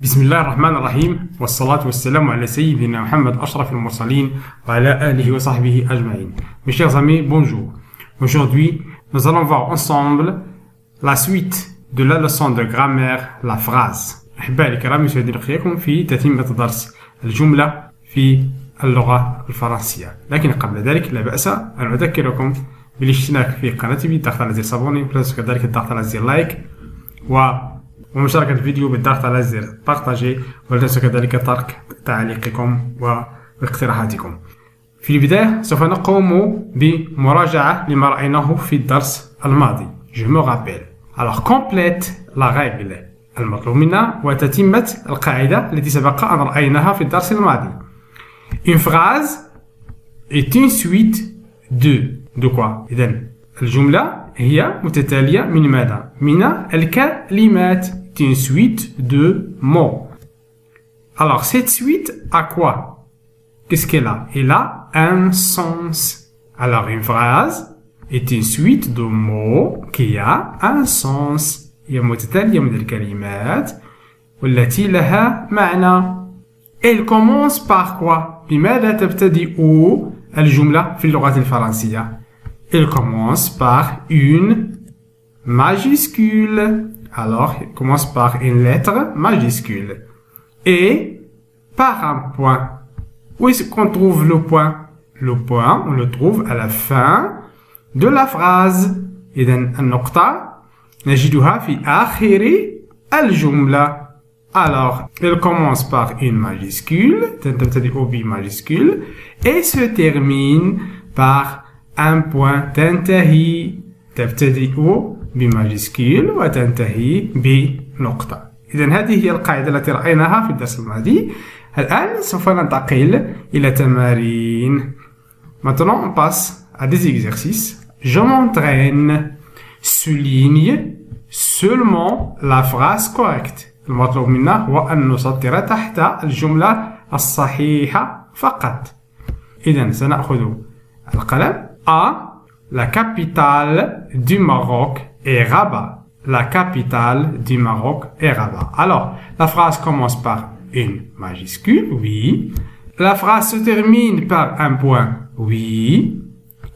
بسم الله الرحمن الرحيم والصلاة والسلام على سيدنا Muhammad أشرف المرسلين وعلى آله وصحبه أجمعين. Mes chers amis, bonjour. Aujourd'hui, nous allons voir ensemble la suite de la leçon de grammaire, la phrase. أحبائي الكرام، يسعدني لقياكم في تتمة درس الجملة في اللغة الفرنسية. لكن قبل ذلك لا بأس أن أذكركم بالاشتراك في قناتي بالضغط على زر صابوني، وكذلك الضغط على زر لايك ومشاركة الفيديو بالضغط على زر بارتاجي، ولا تنسوا كذلك ترك تعليقكم واقتراحاتكم. في البداية سوف نقوم بمراجعة لما رأيناه في الدرس الماضي. Je me rappelle. Alors complète la règle. المطلوب منا وتتمة القاعدة التي سبق أن رأيناها في الدرس الماضي. Une phrase est une suite de quoi؟ إذن الجملة هي متتالية من ماذا؟ من الكلمات. Une suite de mots. Alors cette suite a quoi? Qu'est-ce qu'elle a? Elle a un sens. Alors une phrase est une suite de mots qui a un sens. هي متتالية من الكلمات والتي لها معنى. Elle commence par quoi? بماذا تبتدئ الجملة في اللغة الفرنسية؟ Elle commence par une majuscule. Alors, elle commence par une lettre majuscule. Et par un point. Où est-ce qu'on trouve le point? Le point, on le trouve à la fin de la phrase. إذن النقطة نجدها في آخر الجملة. Alors, elle commence par une majuscule, تبتدئ بمajuscule, et se termine par un point. تنتهي تبتدئ بماجسكيل وتنتهي بنقطة. إذن هذه هي القاعدة التي رأيناها في الدرس الماضي. الآن سوف ننتقل إلى تمارين. Maintenant on passe à des exercices. Je m'entraîne. Souligne seulement la phrase correcte. المطلوب منا هو أن نسطر تحت الجملة الصحيحة فقط. إذن سنأخذ القلم. A. La capitale du Maroc est Rabat. La capitale du Maroc est Rabat. Alors, la phrase commence par une majuscule, oui. La phrase se termine par un point, oui.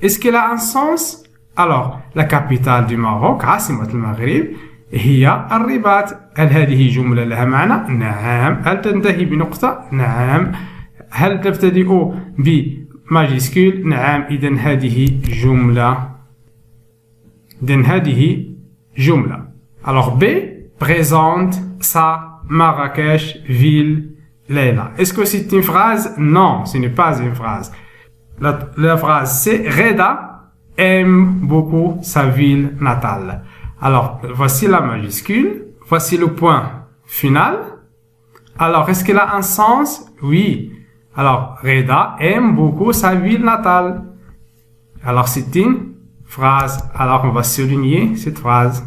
Est-ce qu'elle a un sens? Alors, la capitale du Maroc, عاصمة المغرب، هي الرباط. هل هذه جملة لها معنى؟ نعم. هل تنتهي بنقطة؟ نعم. هل تبتدئ بماجسكول؟ نعم. إذن هذه جملة. Alors B présente sa Marrakech ville Leila. Est-ce que c'est une phrase? Non, ce n'est pas une phrase. La phrase c'est Reda aime beaucoup sa ville natale. Alors voici la majuscule, voici le point final. Alors est-ce qu'elle a un sens? Oui. Alors Reda aime beaucoup sa ville natale. Alors c'est une phrase. Alors on va souligner cette phrase.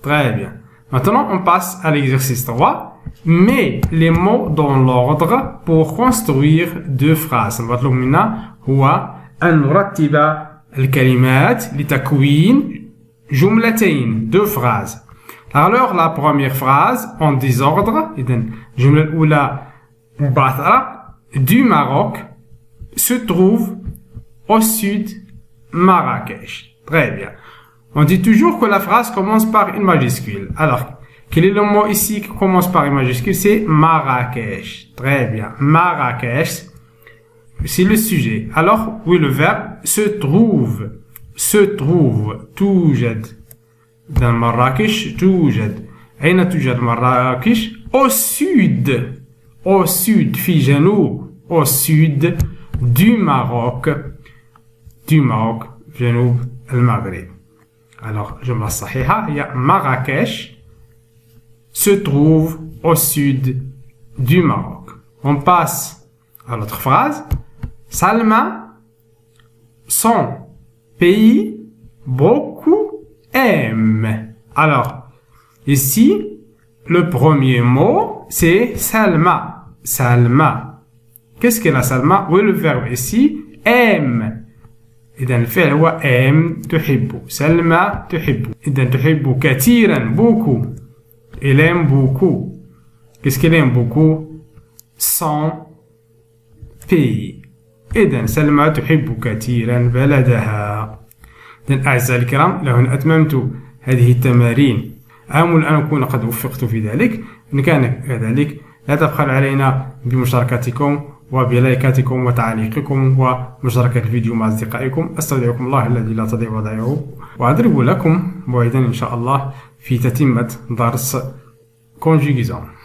Très bien. Maintenant on passe à l'exercice 3. Mets les mots dans l'ordre pour construire deux phrases. المطلوب منا هو أن نرتب الكلمات لتكوين جملتين. Deux phrases. Alors la première phrase en désordre. إذن الجملة الأولى مباشرة. Du Maroc se trouve au sud Marrakech. Très bien. On dit toujours que la phrase commence par une majuscule. Alors, quel est le mot ici qui commence par une majuscule? C'est Marrakech. Très bien. Marrakech, c'est le sujet. Alors, oui, le verbe se trouve. Se trouve. توجد. Dans Marrakech, توجد. أين توجد Marrakech? Au sud. Au sud. في جنوب. Au sud du Maroc. Du Maroc, جنوب المغرب. Alors, الجملة الصحيحة هي Marrakech se trouve au sud du Maroc. On passe à l'autre phrase. Salma, son pays, beaucoup aime. Alors, ici, le premier mot, c'est Salma. Salma. Qu'est-ce que la Salma? Oui, le verbe ici, aime. إذا الفعل هو aime تحب. سلمى تحب. إذا تحب كثيرا beaucoup Il aime beaucoup. Qu'est-ce qu'il aime beaucoup? Son pays. إذن سلمى تحب كثيرا بلدها. إذن أعزائي الكرام، لو أن أتممت هذه التمارين آمل أن أكون قد وفقت في ذلك. إن كان كذلك لا تبخل علينا بمشاركتكم وبلايكاتكم وتعليقكم ومشاركة الفيديو مع أصدقائكم. أستودعكم الله الذي لا تضيع ودائعه، وأضرب لكم موعدا إن شاء الله في تتمة درس conjugaison.